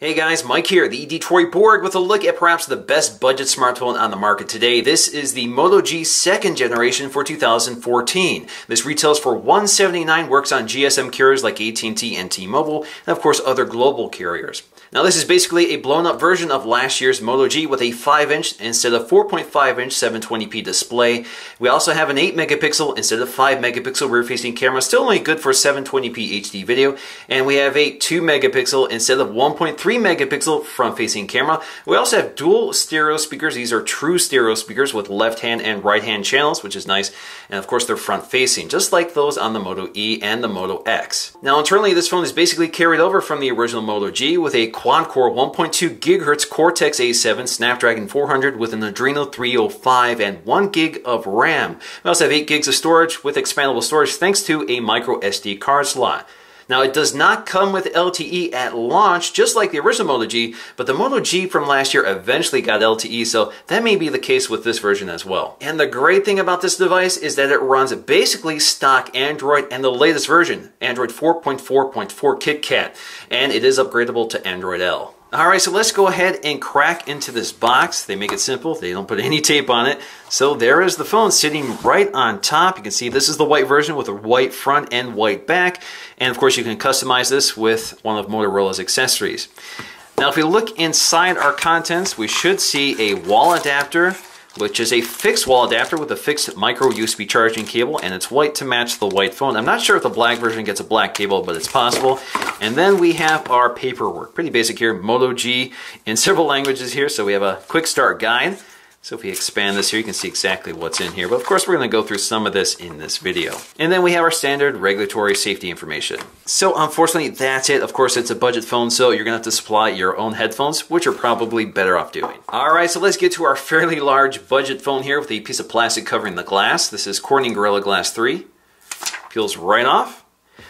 Hey guys, Mike here, the Detroit Borg, with a look at perhaps the best budget smartphone on the market today. This is the Moto G 2nd generation for 2014. This retails for $179, works on GSM carriers like AT&T and T-Mobile, and of course other global carriers. Now this is basically a blown up version of last year's Moto G with a 5-inch instead of 4.5-inch 720p display. We also have an 8-megapixel instead of 5-megapixel rear-facing camera, still only good for 720p HD video, and we have a 2-megapixel instead of 1.3-megapixel front-facing camera. We also have dual stereo speakers. These are true stereo speakers with left-hand and right-hand channels, which is nice, and of course they're front-facing, just like those on the Moto E and the Moto X. Now internally, this phone is basically carried over from the original Moto G with a quad-core 1.2 GHz Cortex-A7 Snapdragon 400 with an Adreno 305 and 1 gig of RAM. We also have 8 gigs of storage with expandable storage thanks to a micro SD card slot. Now it does not come with LTE at launch, just like the original Moto G, but the Moto G from last year eventually got LTE, so that may be the case with this version as well. And the great thing about this device is that it runs basically stock Android and the latest version, Android 4.4.4 KitKat, and it is upgradable to Android L. Alright, so let's go ahead and crack into this box. They make it simple. They don't put any tape on it. So there is the phone sitting right on top. You can see this is the white version with a white front and white back. And of course you can customize this with one of Motorola's accessories. Now if we look inside our contents, we should see a wall adapter, which is a fixed wall adapter with a fixed micro USB charging cable, and it's white to match the white phone. I'm not sure if the black version gets a black cable, but it's possible. And then we have our paperwork. Pretty basic here, Moto G in several languages here, so we have a quick start guide. So if we expand this here, you can see exactly what's in here. But of course, we're going to go through some of this in this video. And then we have our standard regulatory safety information. So unfortunately, that's it. Of course, it's a budget phone, so you're going to have to supply your own headphones, which you're probably better off doing. All right, so let's get to our fairly large budget phone here with a piece of plastic covering the glass. This is Corning Gorilla Glass 3. Peels right off.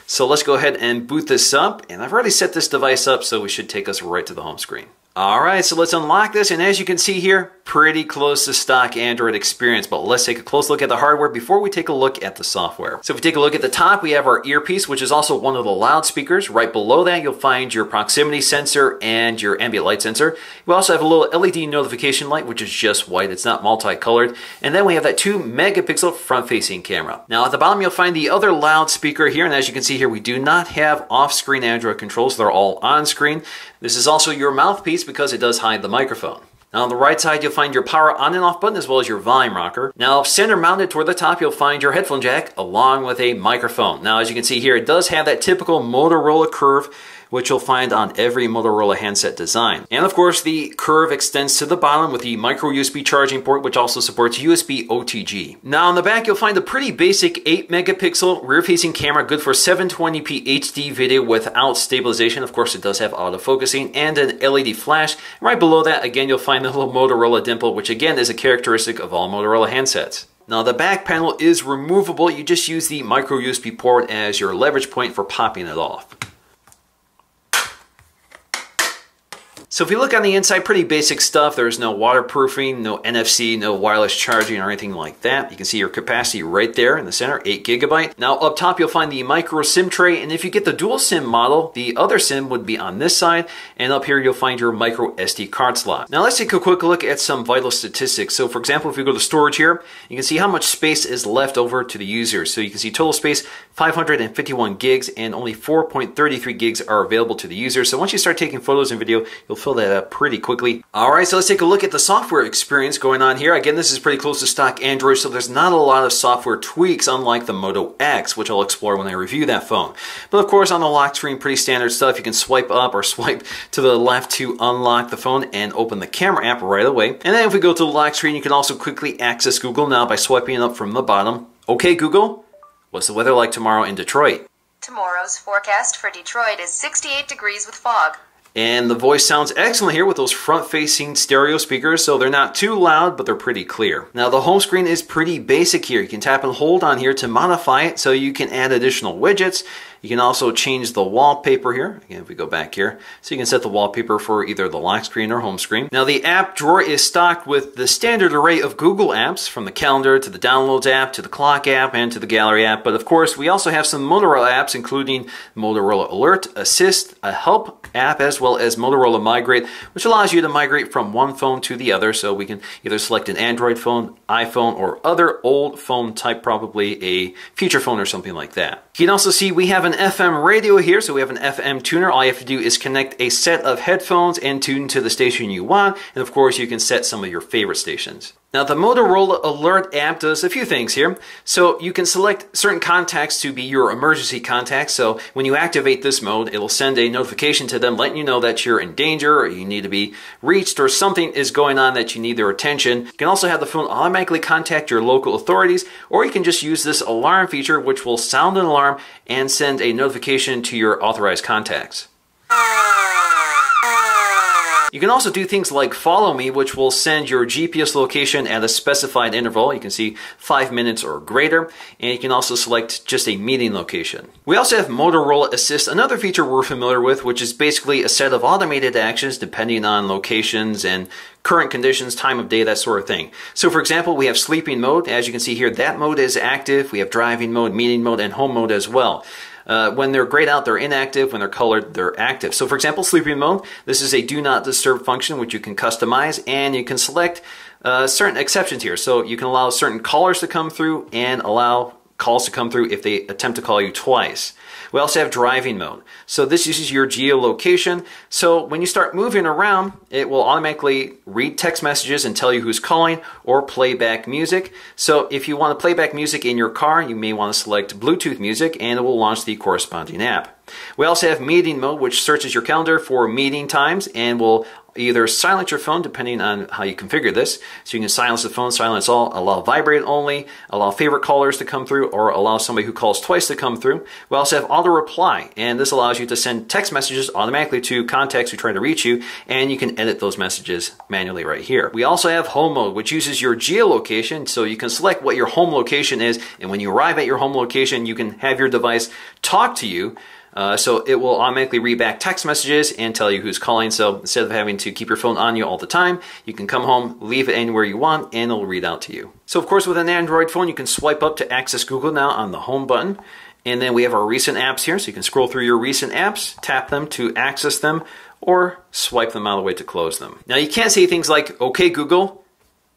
So let's go ahead and boot this up. And I've already set this device up, so we should take us right to the home screen. Alright, so let's unlock this, and as you can see here, pretty close to stock Android experience, but let's take a close look at the hardware before we take a look at the software. So if we take a look at the top, we have our earpiece, which is also one of the loudspeakers. Right below that, you'll find your proximity sensor and your ambient light sensor. We also have a little LED notification light, which is just white. It's not multicolored. And then we have that 2-megapixel front-facing camera. Now at the bottom, you'll find the other loudspeaker here, and as you can see here, we do not have off-screen Android controls. They're all on-screen. This is also your mouthpiece because it does hide the microphone. Now on the right side, you'll find your power on and off button as well as your volume rocker. Now center mounted toward the top, you'll find your headphone jack along with a microphone. Now as you can see here, it does have that typical Motorola curve, which you'll find on every Motorola handset design. And of course, the curve extends to the bottom with the micro USB charging port, which also supports USB OTG. Now on the back, you'll find a pretty basic 8-megapixel rear-facing camera, good for 720p HD video without stabilization. Of course, it does have autofocusing and an LED flash. Right below that, again, you'll find the little Motorola dimple, which again is a characteristic of all Motorola handsets. Now the back panel is removable. You just use the micro USB port as your leverage point for popping it off. So if you look on the inside, pretty basic stuff. There's no waterproofing, no NFC, no wireless charging or anything like that. You can see your capacity right there in the center, 8 GB. Now up top, you'll find the micro SIM tray, and if you get the dual SIM model, the other SIM would be on this side, and up here you'll find your micro SD card slot. Now let's take a quick look at some vital statistics. So for example, if we go to storage here, you can see how much space is left over to the user. So you can see total space, 551 gigs, and only 4.33 gigs are available to the user. So once you start taking photos and video, you'll fill that up pretty quickly. Alright, so let's take a look at the software experience going on here. Again, this is pretty close to stock Android, so there's not a lot of software tweaks, unlike the Moto X, which I'll explore when I review that phone. But of course, on the lock screen, pretty standard stuff. You can swipe up or swipe to the left to unlock the phone and open the camera app right away. And then if we go to the lock screen, you can also quickly access Google now by swiping up from the bottom. Okay, Google, what's the weather like tomorrow in Detroit? Tomorrow's forecast for Detroit is 68 degrees with fog. And the voice sounds excellent here with those front-facing stereo speakers, so they're not too loud, but they're pretty clear. Now the home screen is pretty basic here. You can tap and hold on here to modify it so you can add additional widgets. You can also change the wallpaper here. Again, if we go back here, so you can set the wallpaper for either the lock screen or home screen. Now the app drawer is stocked with the standard array of Google apps, from the calendar to the downloads app to the clock app and to the gallery app. But of course, we also have some Motorola apps, including Motorola Alert, Assist, a help app, as well as Motorola Migrate, which allows you to migrate from one phone to the other. So we can either select an Android phone, iPhone, or other old phone type, probably a feature phone or something like that. You can also see we have an FM radio here, so we have an FM tuner. All you have to do is connect a set of headphones and tune to the station you want, and of course you can set some of your favorite stations. Now the Motorola Alert app does a few things here. So you can select certain contacts to be your emergency contacts. So when you activate this mode, it'll send a notification to them letting you know that you're in danger or you need to be reached or something is going on that you need their attention. You can also have the phone automatically contact your local authorities, or you can just use this alarm feature, which will sound an alarm and send a notification to your authorized contacts. You can also do things like Follow Me, which will send your GPS location at a specified interval. You can see 5 minutes or greater, and you can also select just a meeting location. We also have Motorola Assist, another feature we're familiar with, which is basically a set of automated actions depending on locations and current conditions, time of day, that sort of thing. So for example, we have sleeping mode. As you can see here, that mode is active. We have driving mode, meeting mode, and home mode as well. When they're grayed out, they're inactive. When they're colored, they're active. So for example, sleeping mode, this is a do not disturb function, which you can customize, and you can select certain exceptions here. So you can allow certain callers to come through and allow calls to come through if they attempt to call you twice. We also have driving mode. So this uses your geolocation. So when you start moving around, it will automatically read text messages and tell you who's calling, or play back music. So if you want to play back music in your car, you may want to select Bluetooth music, and it will launch the corresponding app. We also have meeting mode, which searches your calendar for meeting times and will either silence your phone depending on how you configure this. So you can silence the phone, silence all, allow vibrate only, allow favorite callers to come through, or allow somebody who calls twice to come through. We also have auto reply, and this allows you to send text messages automatically to contacts who try to reach you, and you can edit those messages manually right here. We also have home mode, which uses your geolocation, so you can select what your home location is, and when you arrive at your home location, you can have your device talk to you. So it will automatically read back text messages and tell you who's calling. So instead of having to keep your phone on you all the time, you can come home, leave it anywhere you want, and it'll read out to you. So of course, with an Android phone, you can swipe up to access Google now on the home button. And then we have our recent apps here, so you can scroll through your recent apps, tap them to access them, or swipe them out of the way to close them. Now you can't say things like, "Okay Google,"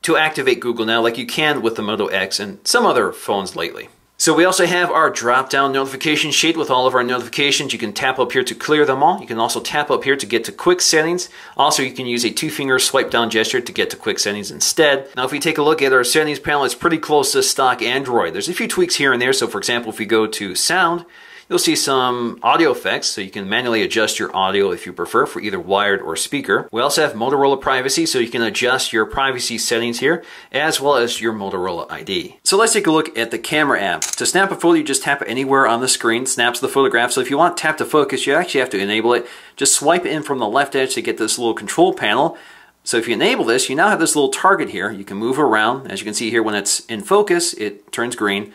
to activate Google now, like you can with the Moto X and some other phones lately. So we also have our drop-down notification sheet with all of our notifications. You can tap up here to clear them all. You can also tap up here to get to quick settings. Also, you can use a two-finger swipe-down gesture to get to quick settings instead. Now, if we take a look at our settings panel, it's pretty close to stock Android. There's a few tweaks here and there. So, for example, if we go to sound, you'll see some audio effects, so you can manually adjust your audio if you prefer for either wired or speaker. We also have Motorola Privacy, so you can adjust your privacy settings here, as well as your Motorola ID. So let's take a look at the camera app. To snap a photo, you just tap anywhere on the screen, snaps the photograph. So if you want tap to focus, you actually have to enable it. Just swipe in from the left edge to get this little control panel. So if you enable this, you now have this little target here. You can move around. As you can see here, when it's in focus, it turns green.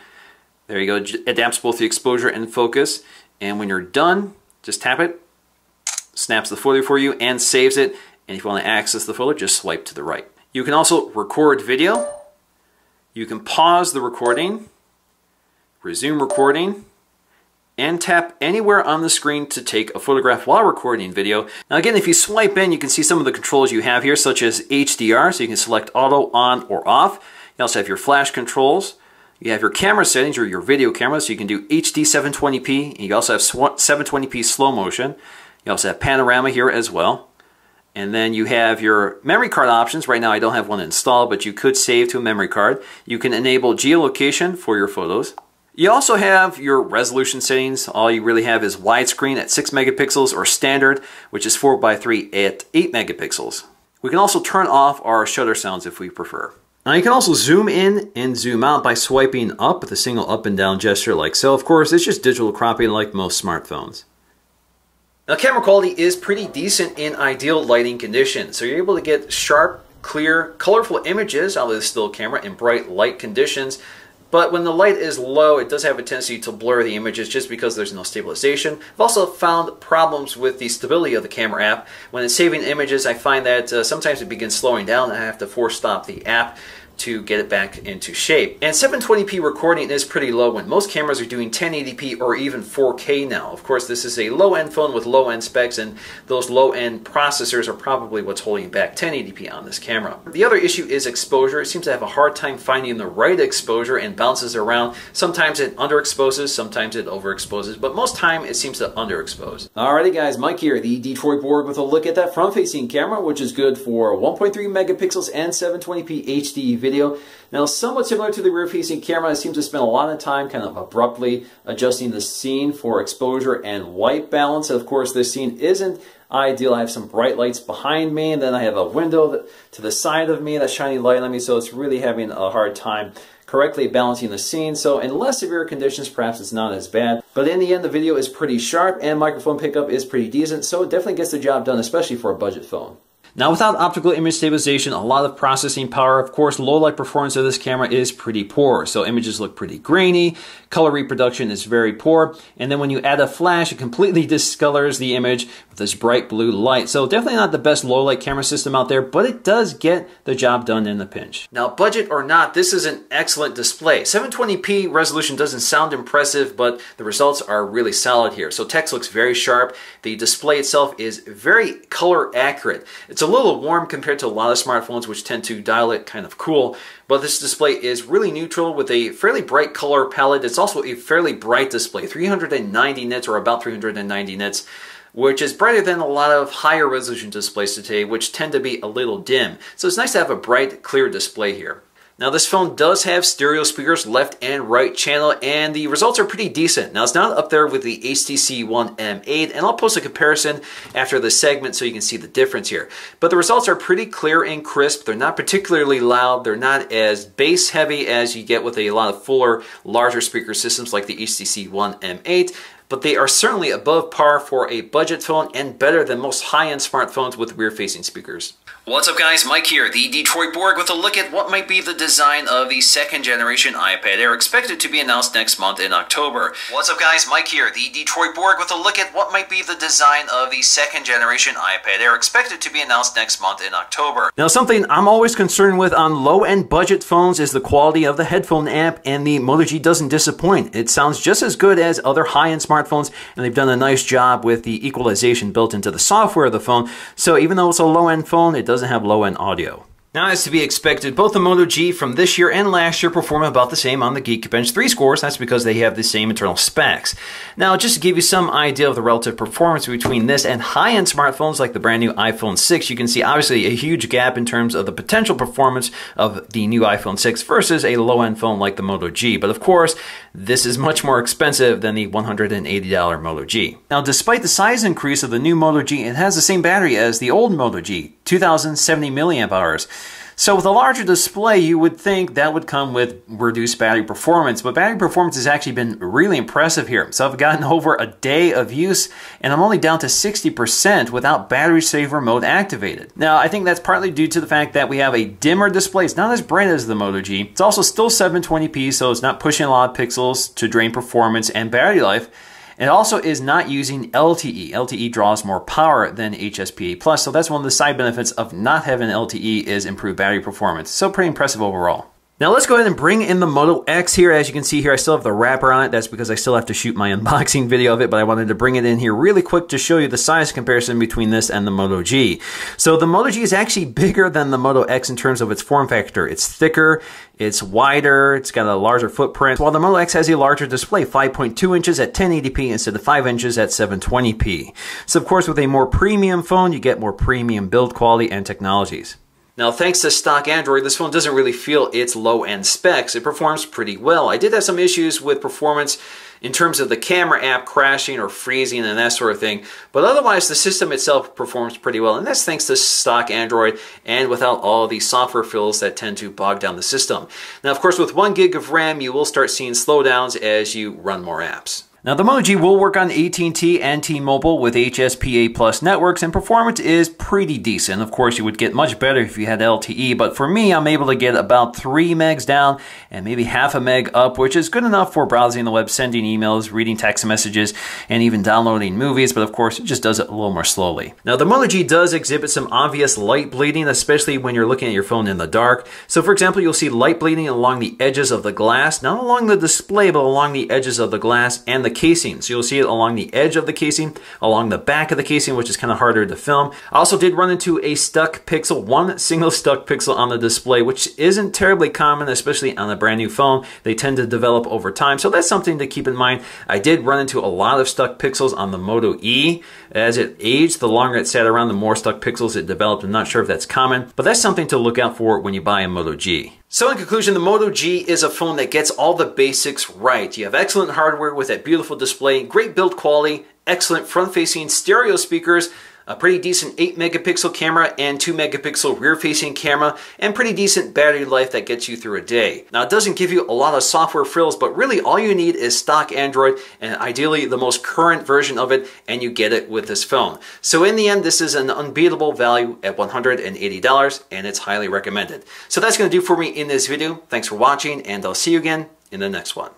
There you go, it adapts both the exposure and focus. And when you're done, just tap it, snaps the photo for you and saves it. And if you want to access the photo, just swipe to the right. You can also record video. You can pause the recording, resume recording, and tap anywhere on the screen to take a photograph while recording video. Now again, if you swipe in, you can see some of the controls you have here, such as HDR, so you can select auto on or off. You also have your flash controls. You have your camera settings, or your video camera, so you can do HD 720p. You also have 720p slow motion. You also have panorama here as well. And then you have your memory card options. Right now I don't have one installed, but you could save to a memory card. You can enable geolocation for your photos. You also have your resolution settings. All you really have is widescreen at 6 megapixels or standard, which is 4:3 at 8 megapixels. We can also turn off our shutter sounds if we prefer. Now you can also zoom in and zoom out by swiping up with a single up and down gesture like so. Of course, it's just digital cropping like most smartphones. Now camera quality is pretty decent in ideal lighting conditions. So you're able to get sharp, clear, colorful images out of the still camera in bright light conditions. but when the light is low, it does have a tendency to blur the images just because there's no stabilization. I've also found problems with the stability of the camera app. When it's saving images, I find that sometimes it begins slowing down and I have to force stop the app to get it back into shape. And 720p recording is pretty low when most cameras are doing 1080p or even 4K now. Of course, this is a low-end phone with low-end specs, and those low-end processors are probably what's holding back 1080p on this camera. The other issue is exposure. It seems to have a hard time finding the right exposure and bounces around. Sometimes it underexposes, sometimes it overexposes, but most time it seems to underexpose. Alrighty guys, Mike here, the Detroit Borg, with a look at that front-facing camera, which is good for 1.3 megapixels and 720p HD video. Now, somewhat similar to the rear-facing camera, it seems to spend a lot of time kind of abruptly adjusting the scene for exposure and white balance. Of course, this scene isn't ideal. I have some bright lights behind me, and then I have a window to the side of me that's shining light on me, so it's really having a hard time correctly balancing the scene. So in less severe conditions, perhaps it's not as bad. But in the end, the video is pretty sharp, and microphone pickup is pretty decent, so it definitely gets the job done, especially for a budget phone. Now, without optical image stabilization, a lot of processing power, of course, low light performance of this camera is pretty poor. So images look pretty grainy, color reproduction is very poor, and then when you add a flash, it completely discolors the image with this bright blue light. So definitely not the best low light camera system out there, but it does get the job done in the pinch. Now, budget or not, this is an excellent display. 720p resolution doesn't sound impressive, but the results are really solid here. So text looks very sharp. The display itself is very color accurate. It's a little warm compared to a lot of smartphones, which tend to dial it kind of cool, but this display is really neutral with a fairly bright color palette. It's also a fairly bright display, 390 nits or about 390 nits, which is brighter than a lot of higher resolution displays today, which tend to be a little dim. So it's nice to have a bright, clear display here. Now, this phone does have stereo speakers, left and right channel, and the results are pretty decent. Now, it's not up there with the HTC One M8, and I'll post a comparison after the segment so you can see the difference here. But the results are pretty clear and crisp. They're not particularly loud. They're not as bass heavy as you get with a lot of fuller, larger speaker systems like the HTC One M8. But they are certainly above par for a budget phone and better than most high-end smartphones with rear-facing speakers. What's up guys, Mike here, the Detroit Borg, with a look at what might be the design of the second generation iPad Air, expected to be announced next month in October. What's up guys, Mike here, the Detroit Borg, with a look at what might be the design of the second generation iPad Air, expected to be announced next month in October. Now, something I'm always concerned with on low-end budget phones is the quality of the headphone amp, and the Moto G doesn't disappoint. It sounds just as good as other high-end smartphones, and they've done a nice job with the equalization built into the software of the phone. So even though it's a low-end phone, it doesn't have low-end audio. Now, as to be expected, both the Moto G from this year and last year perform about the same on the Geekbench 3 scores. That's because they have the same internal specs. Now, just to give you some idea of the relative performance between this and high-end smartphones like the brand new iPhone 6, you can see obviously a huge gap in terms of the potential performance of the new iPhone 6 versus a low-end phone like the Moto G. But of course, this is much more expensive than the $180 Moto G. Now, despite the size increase of the new Moto G, it has the same battery as the old Moto G, 2,070 milliamp hours. So with a larger display, you would think that would come with reduced battery performance, but battery performance has actually been really impressive here. So I've gotten over a day of use, and I'm only down to 60% without battery saver mode activated. Now, I think that's partly due to the fact that we have a dimmer display. It's not as bright as the Moto G. It's also still 720p, so it's not pushing a lot of pixels to drain performance and battery life. It also is not using LTE. LTE draws more power than HSPA+, so that's one of the side benefits of not having LTE is improved battery performance. So pretty impressive overall. Now let's go ahead and bring in the Moto X here. As you can see here, I still have the wrapper on it. That's because I still have to shoot my unboxing video of it, but I wanted to bring it in here really quick to show you the size comparison between this and the Moto G. So the Moto G is actually bigger than the Moto X in terms of its form factor. It's thicker, it's wider, it's got a larger footprint, while the Moto X has a larger display, 5.2 inches at 1080p instead of 5 inches at 720p. So of course, with a more premium phone, you get more premium build quality and technologies. Now, thanks to stock Android, this phone doesn't really feel its low-end specs. It performs pretty well. I did have some issues with performance in terms of the camera app crashing or freezing and that sort of thing, but otherwise the system itself performs pretty well, and that's thanks to stock Android and without all the software fills that tend to bog down the system. Now, of course, with 1 gig of RAM, you will start seeing slowdowns as you run more apps. Now the Moto G will work on AT&T and T-Mobile with HSPA Plus networks, and performance is pretty decent. Of course, you would get much better if you had LTE, but for me, I'm able to get about 3 megs down and maybe half a meg up, which is good enough for browsing the web, sending emails, reading text messages, and even downloading movies, but of course, it just does it a little more slowly. Now the Moto G does exhibit some obvious light bleeding, especially when you're looking at your phone in the dark. So for example, you'll see light bleeding along the edges of the glass, not along the display, but along the edges of the glass and the casing. So you'll see it along the edge of the casing, along the back of the casing, which is kind of harder to film. I also did run into a stuck pixel, one single stuck pixel on the display, which isn't terribly common, especially on a brand new phone. They tend to develop over time, so that's something to keep in mind. I did run into a lot of stuck pixels on the Moto E. As it aged, the longer it sat around, the more stuck pixels it developed. I'm not sure if that's common, but that's something to look out for when you buy a Moto G. So in conclusion, the Moto G is a phone that gets all the basics right. You have excellent hardware with that beautiful display, great build quality, excellent front-facing stereo speakers, a pretty decent 8 megapixel camera and 2 megapixel rear-facing camera, and pretty decent battery life that gets you through a day. Now, it doesn't give you a lot of software frills, but really all you need is stock Android, and ideally the most current version of it, and you get it with this phone. So in the end, this is an unbeatable value at $180, and it's highly recommended. So that's going to do for me in this video. Thanks for watching, and I'll see you again in the next one.